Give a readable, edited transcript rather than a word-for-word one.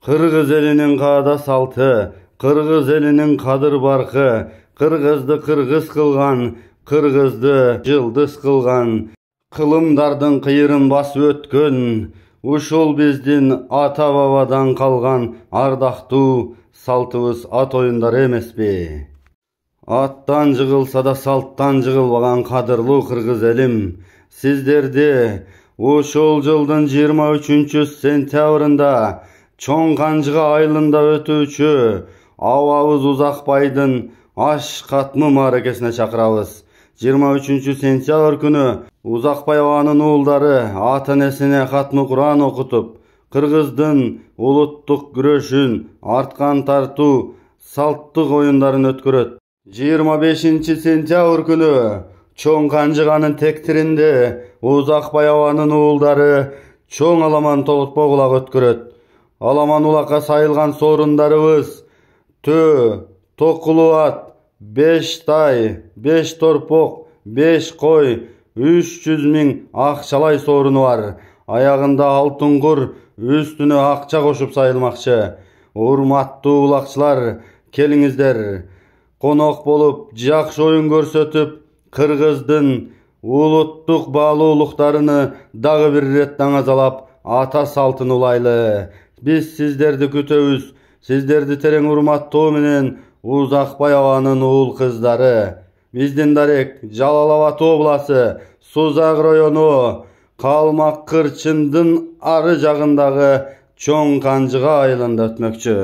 Kırgız elinin kaada saltı, Kırgız elinin kadır barkı, Kırgızdı kırgız kılgan, Kırgızdı yıldız kılgan, kılımdardın kıyırın basıp ötkөн, ушул биздин ата бабадан калган ардактуу салтыбыз ат оюндары эмеспи? Аттан жыгылса да салттан жыгылбаган кадырлуу кыргыз элим, сиздерди ушул жылдын 23-сентябрында Чоң Канжыга айылында өтүүчү Абабыз Узакбайдын аш катмы мааракесине чакырабыз. 23-сентябрь күнү Узакбай аганын уулдары ата-энесине катмы Куран окутуп, Кыргыздын улуттук күрөшүн, арткан тартуу, салттык оюндарын өткөрөт. 25-сентябрь күнү Чоң Канжыганын тектиринде Узакбай аганын уулдары чоң аламан толотпо кулак өткөрөт. Аламан улакка сайылган сорундарыбыз төө, токулуу ат, 5 тай, 5 торпок, 5 кой, 300 000 акчалай сооруну бар. Аягында алтын кур, үстүнө акча кошуп сайылмакчы. Урматтуу улакчылар, келиңиздер. Конок болуп, жакшы оюн көрсөтүп, Кыргыздын улуттук баалуулуктарыны дагы бир ирет даңазалап, ата салтын улайлы. Биз сиздерди күтөбүз. Сиздерди терең урматтоо менен Узакбай аганын уул кыздары. Биздин дарек Жалал Абад обласы Сузак району Калмак Кырчындын ары жагындагы Чоң Канжыга айылында өтмөкчү.